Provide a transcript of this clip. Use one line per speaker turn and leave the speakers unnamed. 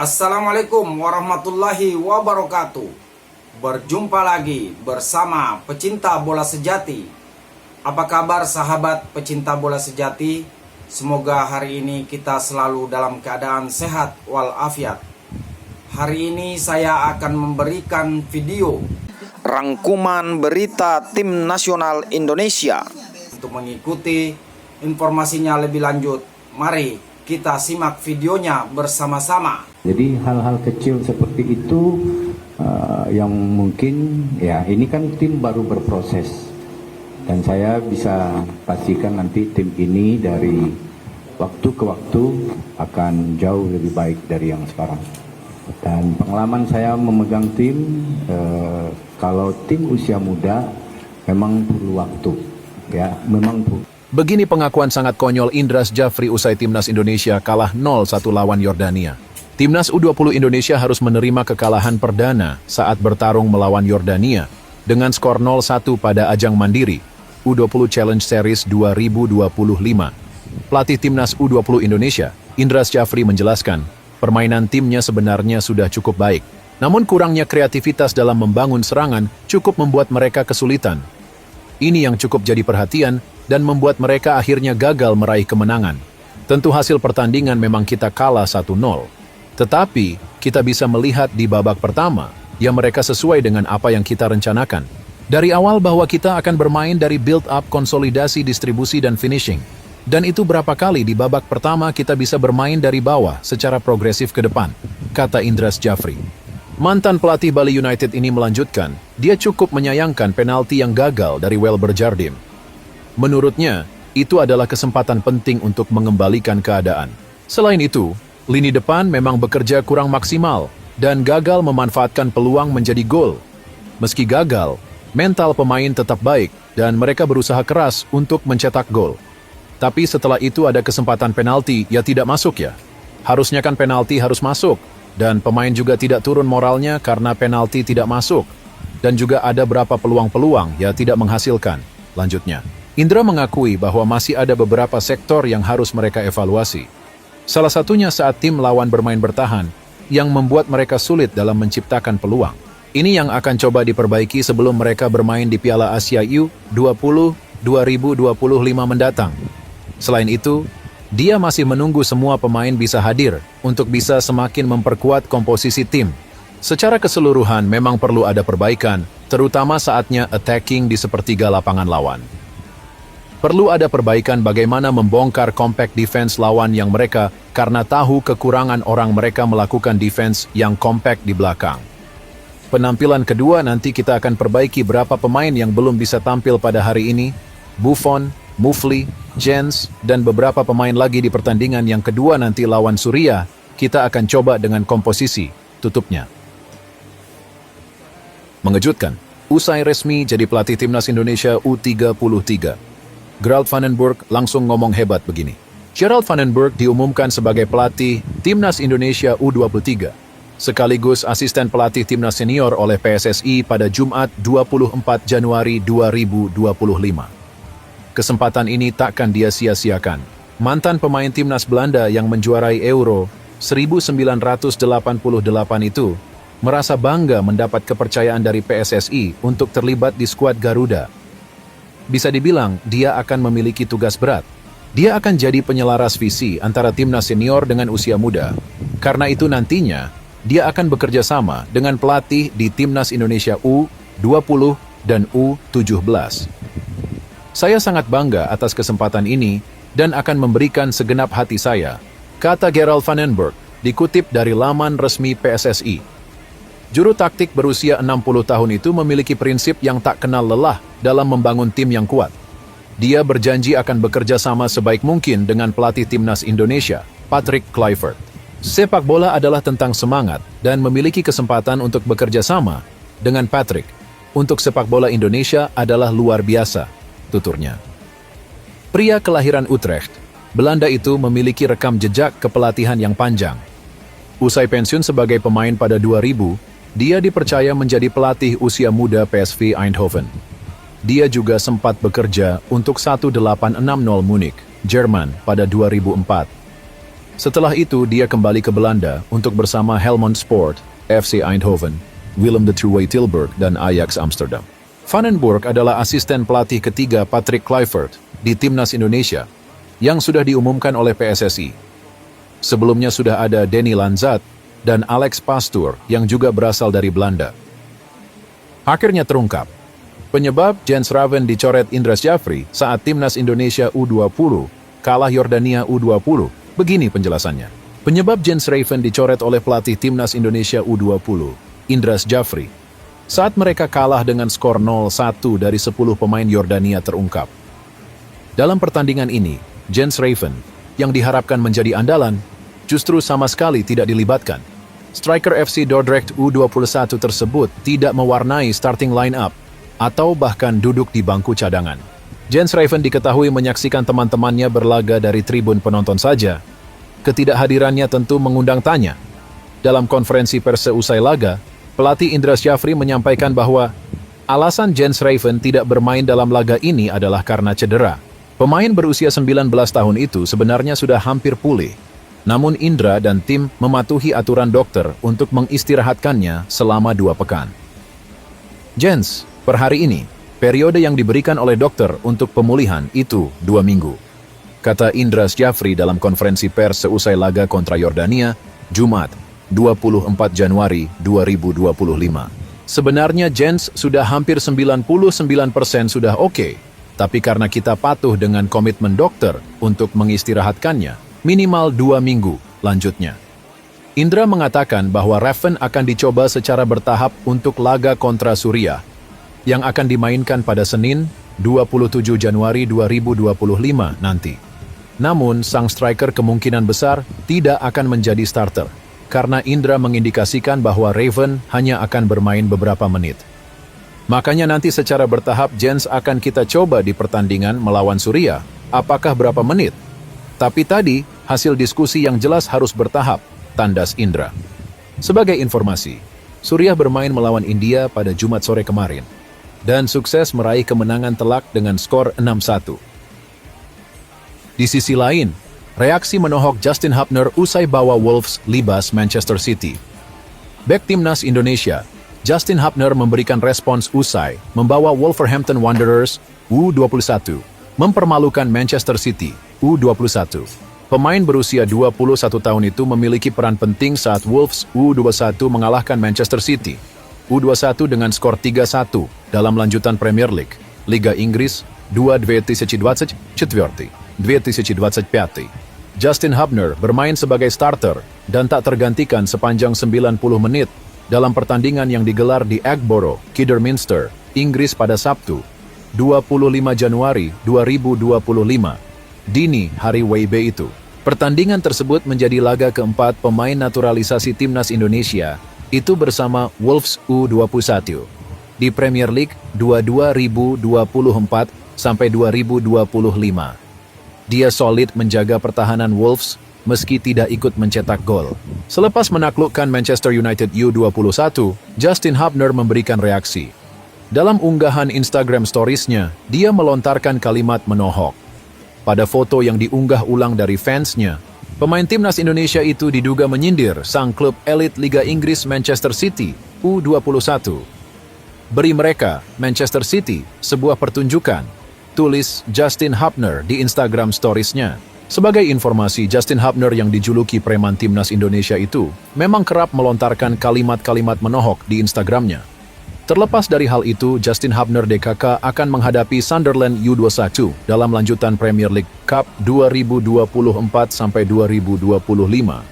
Assalamualaikum warahmatullahi wabarakatuh. Berjumpa lagi bersama pecinta bola sejati. Apa kabar sahabat pecinta bola sejati? Semoga hari ini kita selalu dalam keadaan sehat walafiat. Hari ini saya akan memberikan video rangkuman berita tim nasional Indonesia. Untuk mengikuti informasinya lebih lanjut, mari kita simak videonya bersama-sama.
Jadi hal-hal kecil seperti itu yang mungkin ya ini kan tim baru berproses, dan saya bisa pastikan nanti tim ini dari waktu ke waktu akan jauh lebih baik dari yang sekarang. Dan pengalaman saya memegang tim, kalau tim usia muda memang perlu waktu, ya memang perlu.
Begini pengakuan sangat konyol Indras Jafri usai Timnas Indonesia kalah 0-1 lawan Yordania. Timnas U20 Indonesia harus menerima kekalahan perdana saat bertarung melawan Yordania dengan skor 0-1 pada ajang mandiri U20 Challenge Series 2025. Pelatih Timnas U20 Indonesia, Indras Jafri menjelaskan, permainan timnya sebenarnya sudah cukup baik. Namun kurangnya kreativitas dalam membangun serangan cukup membuat mereka kesulitan. Ini yang cukup jadi perhatian dan membuat mereka akhirnya gagal meraih kemenangan. Tentu hasil pertandingan memang kita kalah 1-0. Tetapi, kita bisa melihat di babak pertama, yang mereka sesuai dengan apa yang kita rencanakan. Dari awal bahwa kita akan bermain dari build-up, konsolidasi, distribusi, dan finishing. Dan itu berapa kali di babak pertama kita bisa bermain dari bawah secara progresif ke depan, kata Indras Jafri. Mantan pelatih Bali United ini melanjutkan, dia cukup menyayangkan penalti yang gagal dari Welber Jardim. Menurutnya, itu adalah kesempatan penting untuk mengembalikan keadaan. Selain itu, lini depan memang bekerja kurang maksimal dan gagal memanfaatkan peluang menjadi gol. Meski gagal, mental pemain tetap baik dan mereka berusaha keras untuk mencetak gol. Tapi setelah itu ada kesempatan penalti, ya tidak masuk ya. Harusnya kan penalti harus masuk, dan pemain juga tidak turun moralnya karena penalti tidak masuk. Dan juga ada berapa peluang-peluang, ya tidak menghasilkan. Lanjutnya, Indra mengakui bahwa masih ada beberapa sektor yang harus mereka evaluasi. Salah satunya saat tim lawan bermain bertahan, yang membuat mereka sulit dalam menciptakan peluang. Ini yang akan coba diperbaiki sebelum mereka bermain di Piala Asia U20 2025 mendatang. Selain itu, dia masih menunggu semua pemain bisa hadir untuk bisa semakin memperkuat komposisi tim. Secara keseluruhan memang perlu ada perbaikan, terutama saatnya attacking di sepertiga lapangan lawan. Perlu ada perbaikan bagaimana membongkar compact defense lawan yang mereka karena tahu kekurangan orang mereka melakukan defense yang compact di belakang. Penampilan kedua nanti kita akan perbaiki berapa pemain yang belum bisa tampil pada hari ini, Buffon, Mufli, Jens, dan beberapa pemain lagi di pertandingan yang kedua nanti lawan Suriah, kita akan coba dengan komposisi, tutupnya. Mengejutkan, usai resmi jadi pelatih Timnas Indonesia U33. Gerald van den Burg langsung ngomong hebat begini. Gerald van den Burg diumumkan sebagai pelatih Timnas Indonesia U23, sekaligus asisten pelatih Timnas Senior oleh PSSI pada Jumat 24 Januari 2025. Kesempatan ini takkan dia sia-siakan. Mantan pemain Timnas Belanda yang menjuarai Euro 1988 itu merasa bangga mendapat kepercayaan dari PSSI untuk terlibat di skuad Garuda. Bisa dibilang, dia akan memiliki tugas berat. Dia akan jadi penyelaras visi antara timnas senior dengan usia muda. Karena itu nantinya, dia akan bekerja sama dengan pelatih di Timnas Indonesia U20 dan U17. Saya sangat bangga atas kesempatan ini dan akan memberikan segenap hati saya, kata Gerald van den Burg, dikutip dari laman resmi PSSI. Juru taktik berusia 60 tahun itu memiliki prinsip yang tak kenal lelah dalam membangun tim yang kuat. Dia berjanji akan bekerja sama sebaik mungkin dengan pelatih Timnas Indonesia, Patrick Kluivert. Sepak bola adalah tentang semangat dan memiliki kesempatan untuk bekerja sama dengan Patrick. Untuk sepak bola Indonesia adalah luar biasa, tuturnya. Pria kelahiran Utrecht, Belanda itu memiliki rekam jejak kepelatihan yang panjang. Usai pensiun sebagai pemain pada 2000, dia dipercaya menjadi pelatih usia muda PSV Eindhoven. Dia juga sempat bekerja untuk 1860 Munich, Jerman pada 2004. Setelah itu, dia kembali ke Belanda untuk bersama Helmond Sport, FC Eindhoven, Willem de Truway Tilburg, dan Ajax Amsterdam. Van den Burg adalah asisten pelatih ketiga Patrick Kluivert di Timnas Indonesia yang sudah diumumkan oleh PSSI. Sebelumnya sudah ada Denny Lanzat dan Alex Pastoor yang juga berasal dari Belanda. Akhirnya terungkap, penyebab Jens Raven dicoret Indras Jafri saat Timnas Indonesia U20 kalah Yordania U20. Begini penjelasannya. Penyebab Jens Raven dicoret oleh pelatih Timnas Indonesia U20, Indras Jafri, saat mereka kalah dengan skor 0-1 dari 10 pemain Yordania terungkap. Dalam pertandingan ini, Jens Raven, yang diharapkan menjadi andalan, justru sama sekali tidak dilibatkan. Striker FC Dordrecht U21 tersebut tidak mewarnai starting line-up atau bahkan duduk di bangku cadangan. Jens Raven diketahui menyaksikan teman-temannya berlaga dari tribun penonton saja. Ketidakhadirannya tentu mengundang tanya. Dalam konferensi pers seusai laga, pelatih Indras Jafri menyampaikan bahwa alasan Jens Raven tidak bermain dalam laga ini adalah karena cedera. Pemain berusia 19 tahun itu sebenarnya sudah hampir pulih. Namun Indra dan tim mematuhi aturan dokter untuk mengistirahatkannya selama 2 pekan. Jens, per hari ini, periode yang diberikan oleh dokter untuk pemulihan itu 2 minggu. Kata Indras Jafri dalam konferensi pers seusai laga kontra Yordania, Jumat, 24 Januari 2025. Sebenarnya Jens sudah hampir 99% sudah oke, tapi karena kita patuh dengan komitmen dokter untuk mengistirahatkannya, minimal 2 minggu lanjutnya. Indra mengatakan bahwa Raven akan dicoba secara bertahap untuk laga kontra Suriah, yang akan dimainkan pada Senin, 27 Januari 2025 nanti. Namun, sang striker kemungkinan besar tidak akan menjadi starter, karena Indra mengindikasikan bahwa Raven hanya akan bermain beberapa menit. Makanya nanti secara bertahap Jens akan kita coba di pertandingan melawan Suriah, apakah berapa menit? Tapi tadi, hasil diskusi yang jelas harus bertahap, tandas Indra. Sebagai informasi, Suriah bermain melawan India pada Jumat sore kemarin, dan sukses meraih kemenangan telak dengan skor 6-1. Di sisi lain, reaksi menohok Justin Hubner usai bawa Wolves libas Manchester City. Bek Timnas Indonesia, Justin Hubner memberikan respons usai membawa Wolverhampton Wanderers U21 mempermalukan Manchester City U21. Pemain berusia 21 tahun itu memiliki peran penting saat Wolves U21 mengalahkan Manchester City U21 dengan skor 3-1 dalam lanjutan Premier League, Liga Inggris 2024-2025. Justin Hubner bermain sebagai starter dan tak tergantikan sepanjang 90 menit dalam pertandingan yang digelar di Agborough, Kidderminster, Inggris pada Sabtu, 25 Januari 2025, dini hari WIB itu. Pertandingan tersebut menjadi laga keempat pemain naturalisasi Timnas Indonesia itu bersama Wolves U21 di Premier League 2024 sampai 2025. Dia solid menjaga pertahanan Wolves meski tidak ikut mencetak gol. Selepas menaklukkan Manchester United U21, Justin Hubner memberikan reaksi. Dalam unggahan Instagram Stories-nya, dia melontarkan kalimat menohok. Pada foto yang diunggah ulang dari fansnya, pemain Timnas Indonesia itu diduga menyindir sang klub elit Liga Inggris Manchester City U21. Beri mereka, Manchester City, sebuah pertunjukan, tulis Justin Hubner di Instagram Stories-nya. Sebagai informasi, Justin Hubner yang dijuluki preman Timnas Indonesia itu memang kerap melontarkan kalimat-kalimat menohok di Instagramnya. Terlepas dari hal itu, Justin Hubner DKK akan menghadapi Sunderland U21 dalam lanjutan Premier League Cup 2024 sampai 2025